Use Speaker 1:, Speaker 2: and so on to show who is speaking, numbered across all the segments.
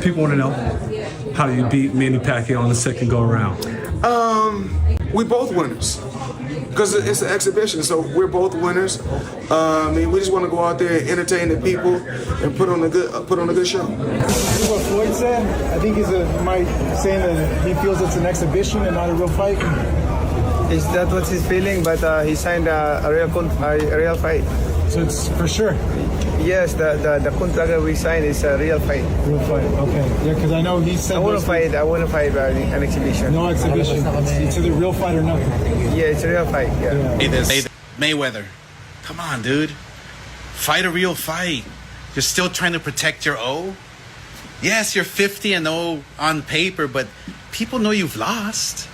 Speaker 1: People want to know, how do you beat Manny Pacquiao on the second go-around?
Speaker 2: We both winners, because it's an exhibition, so we're both winners. I mean, we just want to go out there and entertain the people and put on a good show.
Speaker 3: What Floyd said, I think he's saying that he feels it's an exhibition and not a real fight.
Speaker 4: Is that what he's feeling? But he signed a real fight.
Speaker 3: So it's for sure.
Speaker 4: Yes, the contract we signed is a real fight.
Speaker 3: Real fight. Okay. Yeah, because I know he said.
Speaker 4: I want to fight an exhibition.
Speaker 3: No exhibition. It's either real fight or nothing.
Speaker 4: Yeah, it's a real fight. Yeah.
Speaker 5: Hey, Mayweather, come on, dude. Fight a real fight. You're still trying to protect your O. Yes, you're 50-0 on paper, but people know you've lost.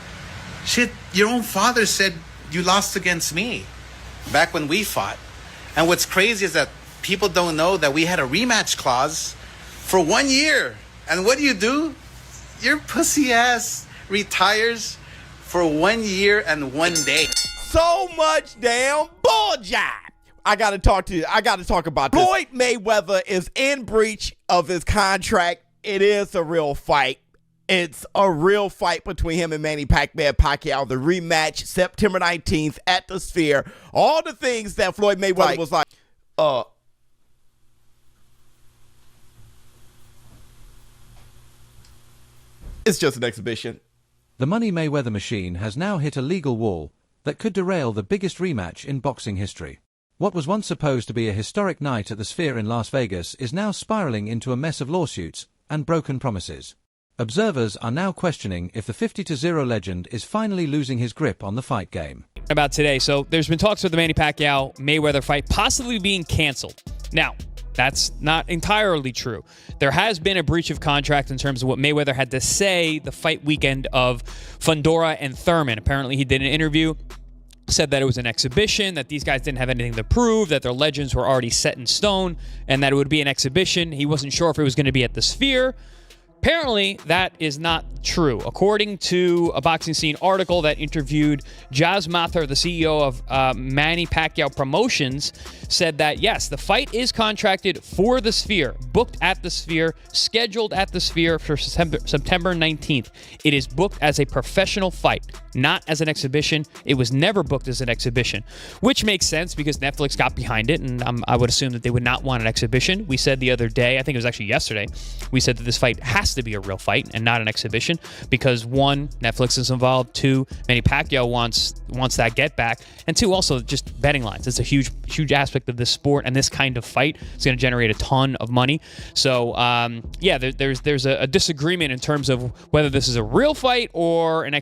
Speaker 5: Shit, your own father said you lost against me back when we fought. And what's crazy is that people don't know that we had a rematch clause for 1 year. And what do? Your pussy ass retires for 1 year and 1 day.
Speaker 6: So much damn bullshit. I gotta talk about this. Floyd Mayweather is in breach of his contract. It is a real fight. It's a real fight between him and Manny Pacquiao. The rematch, September 19th at the Sphere. All the things that Floyd Mayweather was like, it's just an exhibition.
Speaker 7: The Money Mayweather machine has now hit a legal wall that could derail the biggest rematch in boxing history. What was once supposed to be a historic night at the Sphere in Las Vegas is now spiraling into a mess of lawsuits and broken promises. Observers are now questioning if the 50-0 legend is finally losing his grip on the fight game.
Speaker 8: About today, so there's been talks with the Manny Pacquiao-Mayweather fight possibly being canceled. Now, that's not entirely true. There has been a breach of contract in terms of what Mayweather had to say the fight weekend of Fundora and Thurman. Apparently, he did an interview, said that it was an exhibition, that these guys didn't have anything to prove, that their legends were already set in stone, and that it would be an exhibition. He wasn't sure if it was going to be at the Sphere. Apparently, that is not true. According to a Boxing Scene article that interviewed Jazz Mathur, the CEO of Manny Pacquiao Promotions, said that, yes, the fight is contracted for the Sphere, booked at the Sphere, scheduled at the Sphere for September 19th. It is booked as a professional fight, not as an exhibition. It was never booked as an exhibition, which makes sense because Netflix got behind it, and I would assume that they would not want an exhibition. We said the other day, I think it was actually yesterday, we said that this fight has to be a real fight and not an exhibition because, one, Netflix is involved, two, Manny Pacquiao wants that get back, and two, also just betting lines. It's a huge aspect of this sport, and this kind of fight is going to generate a ton of money. So yeah, there's a disagreement in terms of whether this is a real fight or an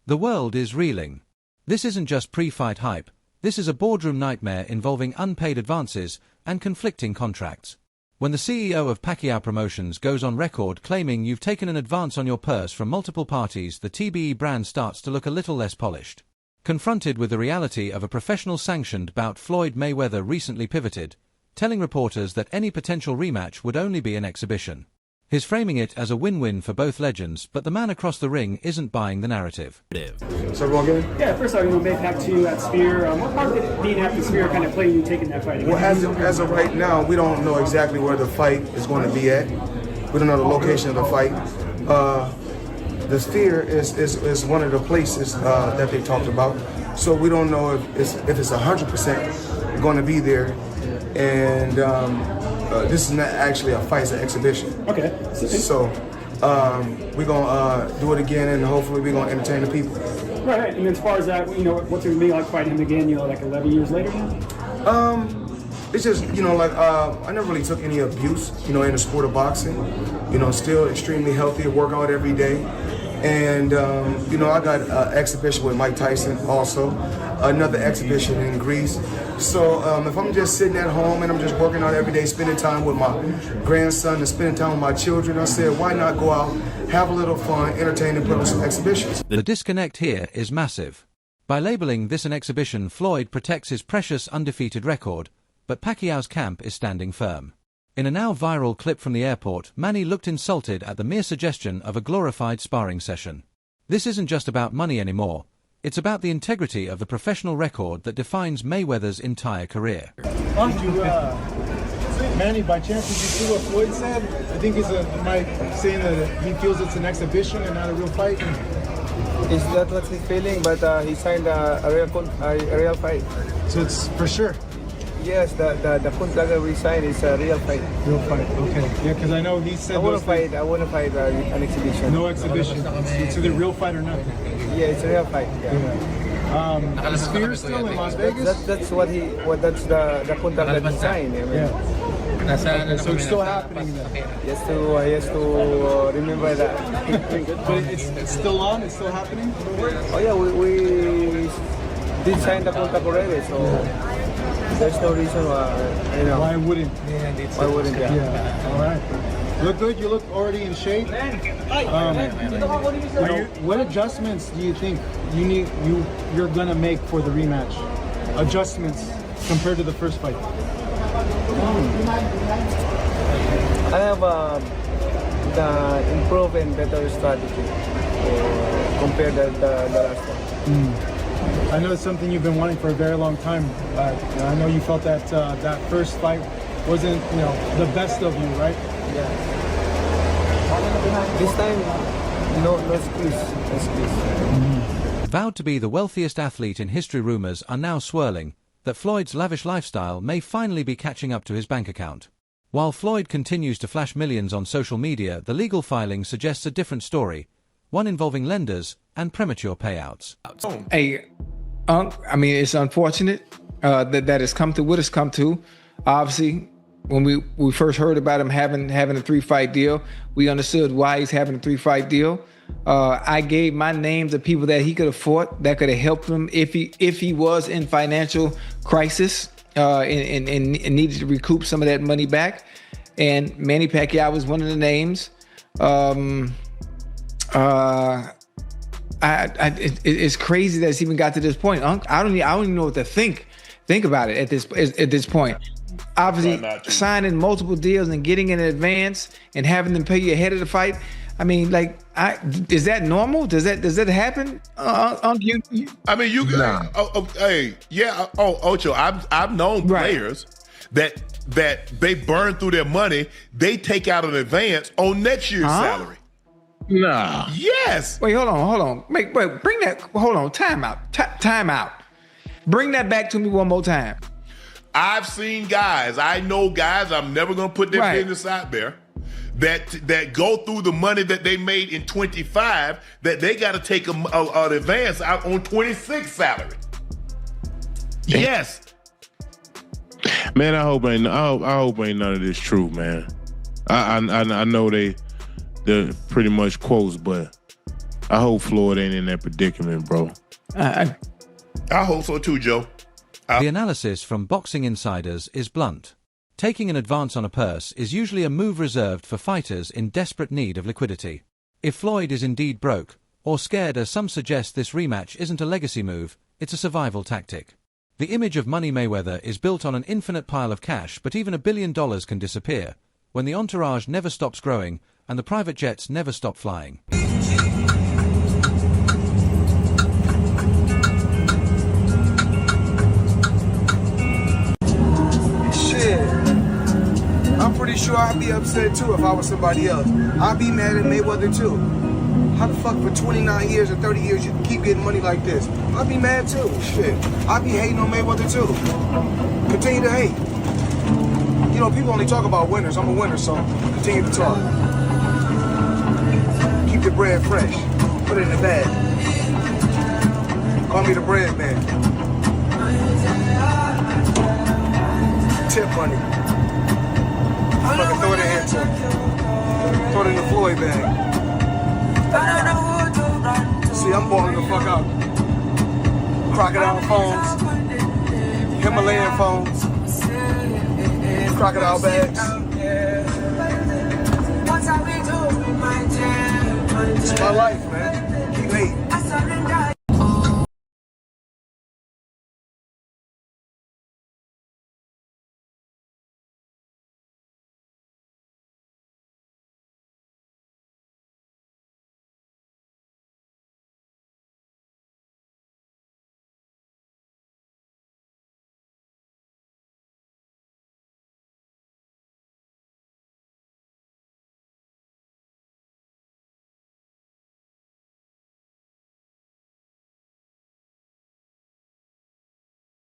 Speaker 7: The world is reeling. This isn't just pre-fight hype. This is a boardroom nightmare involving unpaid advances and conflicting contracts. When the CEO of Pacquiao Promotions goes on record claiming you've taken an advance on your purse from multiple parties, the TBE brand starts to look a little less polished. Confronted with the reality of a professional sanctioned bout, Floyd Mayweather recently pivoted, telling reporters that any potential rematch would only be an exhibition. He's framing it as a win-win for both legends, but the man across the ring isn't buying the narrative.
Speaker 2: So everyone get it?
Speaker 9: Yeah, first of all, May back to you at Sphere. What part did it being at the Sphere kind of play you taking that fight?
Speaker 2: Well, as of right now, we don't know exactly where the fight is going to be at. We don't know the location of the fight. The Sphere is one of the places that they talked about. So we don't know if it's 100% going to be there. And this is not actually a fight, it's an exhibition.
Speaker 9: Okay.
Speaker 2: So we're going to do it again, and hopefully we're going to entertain the people.
Speaker 9: Right. And as far as that, what's it going to be like fighting him again, like 11 years later now?
Speaker 2: It's just, I never really took any abuse, in the sport of boxing. Still extremely healthy, work out every day. And, I got an exhibition with Mike Tyson also, another exhibition in Greece. So if I'm just sitting at home and I'm just working out every day, spending time with my grandson and spending time with my children, I said, why not go out, have a little fun, entertain, and put on some exhibitions?
Speaker 7: The disconnect here is massive. By labeling this an exhibition, Floyd protects his precious undefeated record, but Pacquiao's camp is standing firm. In a now viral clip from the airport, Manny looked insulted at the mere suggestion of a glorified sparring session. This isn't just about money anymore. It's about the integrity of the professional record that defines Mayweather's entire career.
Speaker 3: Manny, by chance, did you see what Floyd said? I think he's saying that he feels it's an exhibition and not a real fight.
Speaker 4: Is that what he's feeling? But he signed a real fight.
Speaker 3: So it's for sure.
Speaker 4: Yes, the contract that we signed is a real fight.
Speaker 3: Real fight, okay. Yeah, because I know he said
Speaker 4: I want to fight an exhibition.
Speaker 3: no exhibition. It's either real fight or nothing.
Speaker 4: Yeah, it's a real fight. Yeah.
Speaker 3: Is Spears still in Las Vegas?
Speaker 4: That's the contract that he signed. I mean,
Speaker 3: Yeah. So it's still happening then.
Speaker 4: he has to remember that.
Speaker 3: But it's still on? It's still happening?
Speaker 4: Oh yeah, we did sign the contract already, so there's no reason why, you know.
Speaker 3: Why wouldn't?
Speaker 4: Why wouldn't?
Speaker 3: Yeah. All right. Look good. You look already in shape. What adjustments do you think you're gonna make for the rematch? Adjustments compared to the first fight.
Speaker 4: I have the improve and better strategy compared to the last one.
Speaker 3: I know it's something you've been wanting for a very long time. I know you felt that that first fight wasn't, the best of you, right?
Speaker 4: Yeah. This time, no squeeze.
Speaker 7: Vowed to be the wealthiest athlete in history, rumors are now swirling that Floyd's lavish lifestyle may finally be catching up to his bank account. While Floyd continues to flash millions on social media, the legal filing suggests a different story, one involving lenders and premature payouts.
Speaker 10: Hey, I mean, it's unfortunate that it's come to what it's come to. Obviously, when we first heard about him having a 3-fight deal, we understood why he's having a 3-fight deal. I gave my names of people that he could have fought, that could have helped him if he was in financial crisis and needed to recoup some of that money back. And Manny Pacquiao was one of the names. It's crazy that it's even got to this point. I don't even know what to think about it at this point. Obviously, signing multiple deals and getting in advance and having them pay you ahead of the fight. I mean, is that normal? Does that happen?
Speaker 11: Ocho, I've known players that they burn through their money. They take out an advance on next year's salary.
Speaker 10: Nah.
Speaker 11: Yes.
Speaker 10: Wait, hold on. Wait, bring that. Hold on. Time out. Bring that back to me one more time.
Speaker 11: I've seen guys. I know guys. I'm never gonna put their business out there. That go through the money that they made in 25, that they got to take an advance out on 26 salary. Yes.
Speaker 12: Man, I hope ain't none of this true, man. I know they're pretty much quotes, but I hope Floyd ain't in that predicament, bro.
Speaker 11: I hope so too, Joe.
Speaker 7: The analysis from boxing insiders is blunt. Taking an advance on a purse is usually a move reserved for fighters in desperate need of liquidity. If Floyd is indeed broke, or scared as some suggest this rematch isn't a legacy move, it's a survival tactic. The image of Money Mayweather is built on an infinite pile of cash, but even $1 billion can disappear when the entourage never stops growing and the private jets never stop flying.
Speaker 2: I'm pretty sure I'd be upset too if I was somebody else. I'd be mad at Mayweather too. How the fuck for 29 years or 30 years you keep getting money like this? I'd be mad too. Shit. I'd be hating on Mayweather too. Continue to hate. People only talk about winners. I'm a winner, so continue to talk. Keep the bread fresh. Put it in the bag. Call me the bread man. Tip money. Fucking throw it in here too. Throw it in the Floyd bag. See, I'm balling the fuck out. Crocodile phones, Himalayan phones, crocodile bags. It's my life, man. Keep hating.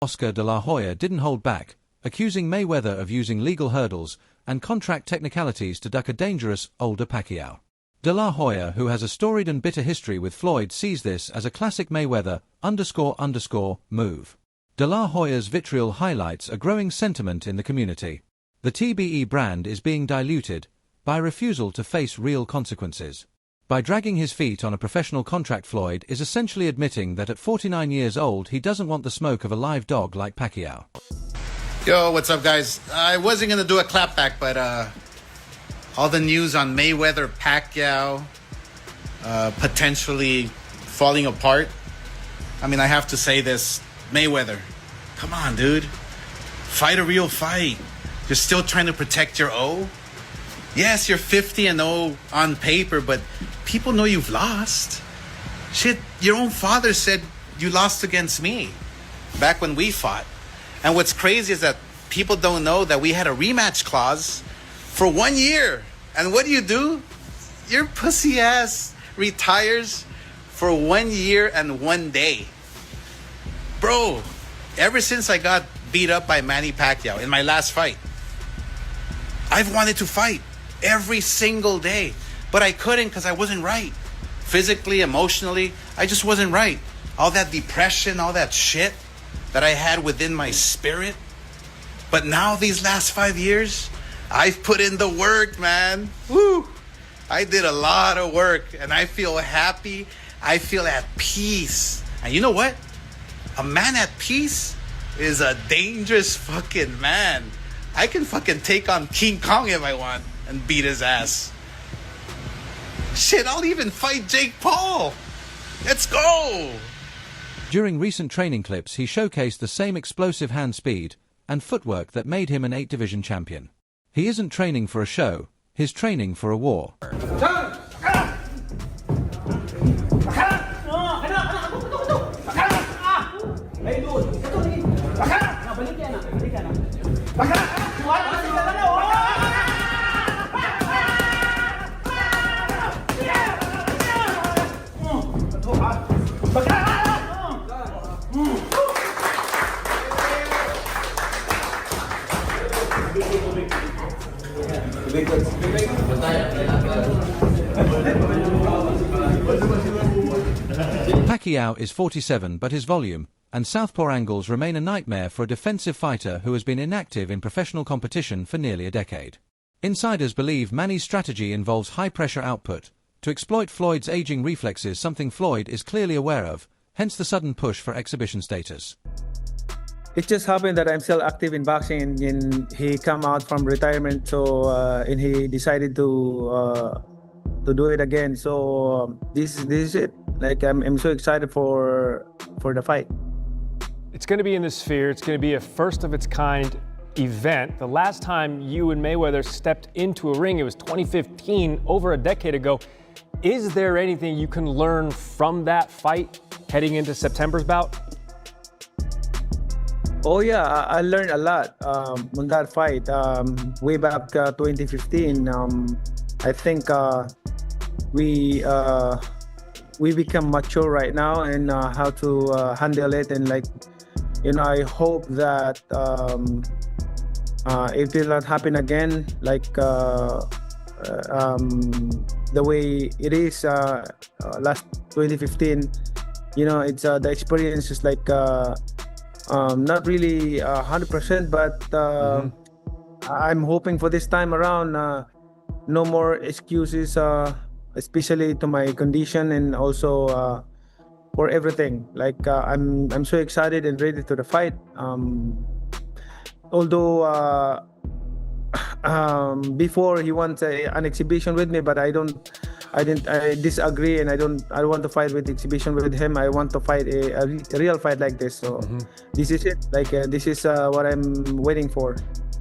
Speaker 7: Oscar de la Hoya didn't hold back, accusing Mayweather of using legal hurdles and contract technicalities to duck a dangerous, older Pacquiao. De La Hoya, who has a storied and bitter history with Floyd, sees this as a classic Mayweather __move. De La Hoya's vitriol highlights a growing sentiment in the community. The TBE brand is being diluted by refusal to face real consequences. By dragging his feet on a professional contract, Floyd is essentially admitting that at 49 years old he doesn't want the smoke of a live dog like Pacquiao.
Speaker 5: Yo, what's up, guys? I wasn't gonna do a clapback, but all the news on Mayweather, Pacquiao, potentially falling apart. I mean, I have to say this. Mayweather, come on, dude. Fight a real fight. You're still trying to protect your O? Yes, you're 50-0 on paper, but people know you've lost. Shit, your own father said you lost against me back when we fought. And what's crazy is that people don't know that we had a rematch clause for 1 year. And what do? Your pussy ass retires for 1 year and 1 day. Bro, ever since I got beat up by Manny Pacquiao in my last fight, I've wanted to fight every single day. But I couldn't because I wasn't right. Physically, emotionally, I just wasn't right. All that depression, all that shit that I had within my spirit. But now, these last 5 years, I've put in the work, man. Woo! I did a lot of work, and I feel happy. I feel at peace. And you know what? A man at peace is a dangerous fucking man. I can fucking take on King Kong if I want and beat his ass. Shit, I'll even fight Jake Paul. Let's go!
Speaker 7: During recent training clips, he showcased the same explosive hand speed and footwork that made him an 8-division champion. He isn't training for a show, he's training for a war. Pacquiao is 47, but his volume and southpaw angles remain a nightmare for a defensive fighter who has been inactive in professional competition for nearly a decade. Insiders believe Manny's strategy involves high-pressure output to exploit Floyd's aging reflexes, something Floyd is clearly aware of, hence the sudden push for exhibition status.
Speaker 4: It just happened that I'm still active in boxing, and he come out from retirement, so and he decided to do it again. So this is it. Like I'm so excited for the fight.
Speaker 9: It's going to be in the Sphere. It's going to be a first of its kind event. The last time you and Mayweather stepped into a ring, it was 2015, over a decade ago. Is there anything you can learn from that fight heading into September's bout?
Speaker 4: Oh yeah, I learned a lot on that fight. Way back 2015, I think we become mature right now and how to handle it, and like, you know, I hope that it will not happen again, like the way it is last 2015. You know, it's the experience is like not really 100%, but I'm hoping for this time around no more excuses, especially to my condition and also for everything. Like I'm so excited and ready to the fight. Although before he wants an exhibition with me, but I disagree, and I don't want to fight with exhibition with him. I want to fight a real fight like this. So this is it. Like this is what I'm waiting for.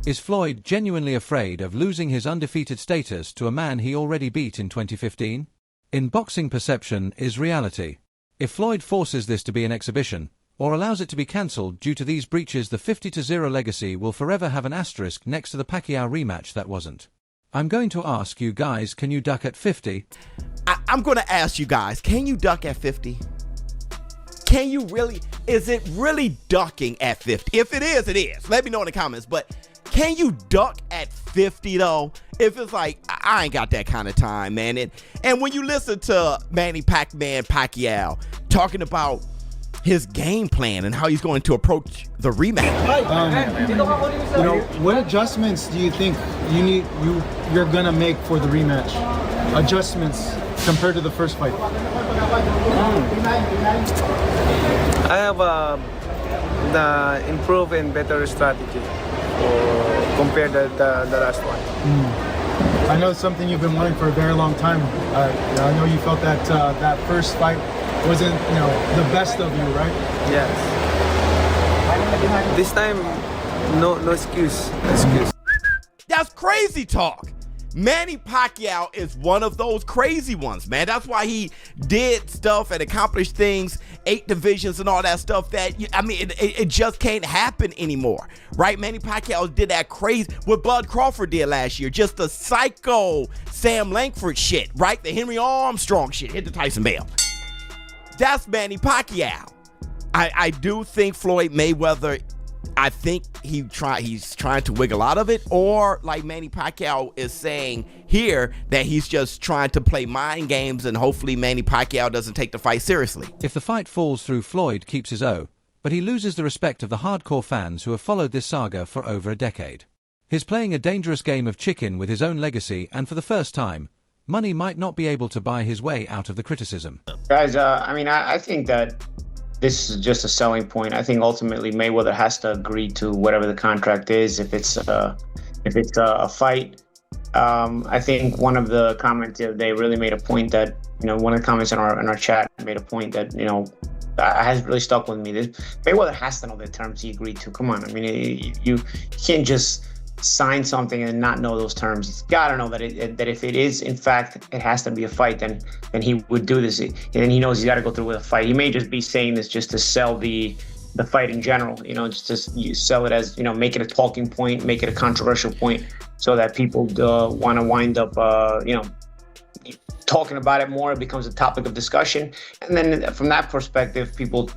Speaker 7: Is Floyd genuinely afraid of losing his undefeated status to a man he already beat in 2015? In boxing, perception is reality. If Floyd forces this to be an exhibition, or allows it to be cancelled due to these breaches, the 50-0 legacy will forever have an asterisk next to the Pacquiao rematch that wasn't. I'm going to ask you guys, can you duck at 50?
Speaker 6: I'm going to ask you guys, can you duck at 50? can you really, is it really ducking at 50? If it is, it is. Let me know in the comments. But can you duck at 50 though? If it's like, I ain't got that kind of time, man. And when you listen to Manny Pacquiao talking about his game plan and how he's going to approach the rematch.
Speaker 3: What adjustments do you think you're gonna make for the rematch? Adjustments compared to the first fight.
Speaker 4: I have the improve and better strategy compared to the last one.
Speaker 3: I know it's something you've been wanting for a very long time. I know you felt that that first fight wasn't, the best of you, right?
Speaker 4: Yes. This time, no excuse.
Speaker 6: That's crazy talk. Manny Pacquiao is one of those crazy ones, man. That's why he did stuff and accomplished things, 8 divisions and all that stuff that, it just can't happen anymore, right? Manny Pacquiao did that crazy, what Bud Crawford did last year, just the psycho Sam Langford shit, right? The Henry Armstrong shit, hit the Tyson Bell. That's Manny Pacquiao. I do think Floyd Mayweather, I think he's trying to wiggle out of it, or like Manny Pacquiao is saying here, that he's just trying to play mind games and hopefully Manny Pacquiao doesn't take the fight seriously.
Speaker 7: If the fight falls through, Floyd keeps his O, but he loses the respect of the hardcore fans who have followed this saga for over a decade. He's playing a dangerous game of chicken with his own legacy, and for the first time, money might not be able to buy his way out of the criticism.
Speaker 13: Guys, I think that this is just a selling point. I think ultimately Mayweather has to agree to whatever the contract is. If it's a fight, I think one of the comments they really made a point that, one of the comments in our chat made a point that, has really stuck with me. Mayweather has to know the terms he agreed to. Come on, you can't just sign something and not know those terms. He's got to know that if it is, in fact, it has to be a fight, then he would do this. And he knows he's got to go through with a fight. He may just be saying this just to sell the fight in general, just to sell it as, make it a talking point, make it a controversial point so that people want to wind up, talking about it more. It becomes a topic of discussion. And then from that perspective, people,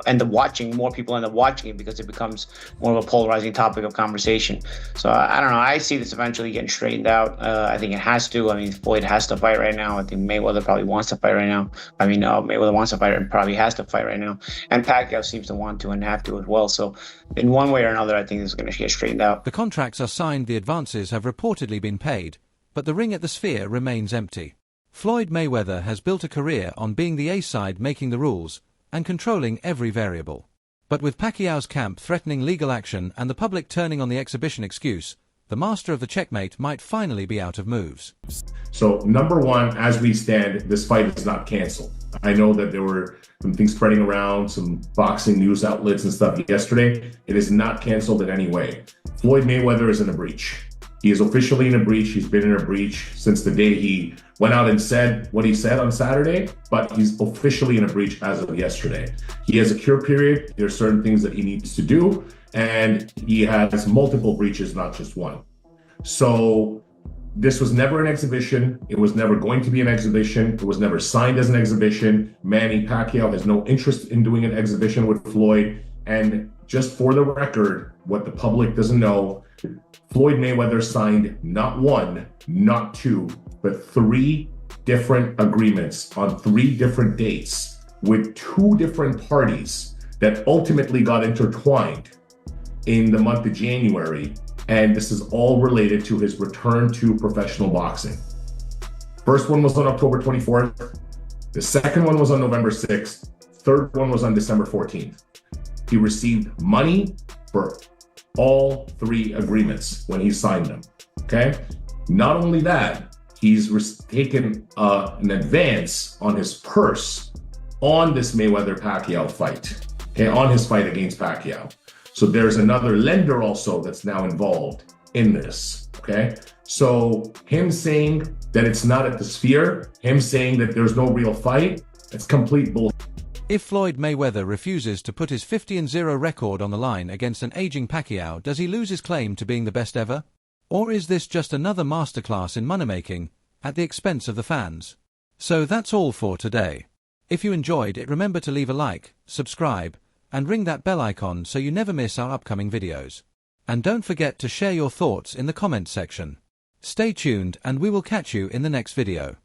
Speaker 13: end up watching, more people end up watching it because it becomes more of a polarizing topic of conversation. So I don't know. I see this eventually getting straightened out. I think it has to. Floyd has to fight right now. I think Mayweather probably wants to fight right now. Mayweather wants to fight and probably has to fight right now. And Pacquiao seems to want to and have to as well. So in one way or another, I think this is going to get straightened out.
Speaker 7: The contracts are signed, the advances have reportedly been paid, but the ring at the Sphere remains empty. Floyd Mayweather has built a career on being the A-side, making the rules and controlling every variable. But with Pacquiao's camp threatening legal action and the public turning on the exhibition excuse, the master of the checkmate might finally be out of moves.
Speaker 14: So number one, as we stand, this fight is not canceled. I know that there were some things spreading around, some boxing news outlets and stuff yesterday. It is not canceled in any way. Floyd Mayweather is in a breach. He is officially in a breach. He's been in a breach since the day he went out and said what he said on Saturday, but he's officially in a breach as of yesterday. He has a cure period. There are certain things that he needs to do, and he has multiple breaches, not just one. So this was never an exhibition. It was never going to be an exhibition. It was never signed as an exhibition. Manny Pacquiao has no interest in doing an exhibition with Floyd. And just for the record, what the public doesn't know, Floyd Mayweather signed not one, not two, but 3 different agreements on 3 different dates with 2 different parties that ultimately got intertwined in the month of January. And this is all related to his return to professional boxing. First one was on October 24th. The second one was on November 6th. Third one was on December 14th. He received money for all 3 agreements when he signed them, okay? Not only that, he's taken an advance on his purse on this Mayweather-Pacquiao fight, okay, on his fight against Pacquiao. So there's another lender also that's now involved in this, okay? So him saying that it's not at the Sphere, him saying that there's no real fight, it's complete bullshit.
Speaker 7: If Floyd Mayweather refuses to put his 50-0 record on the line against an aging Pacquiao, does he lose his claim to being the best ever? Or is this just another masterclass in money-making at the expense of the fans? So that's all for today. If you enjoyed it, remember to leave a like, subscribe, and ring that bell icon so you never miss our upcoming videos. And don't forget to share your thoughts in the comments section. Stay tuned and we will catch you in the next video.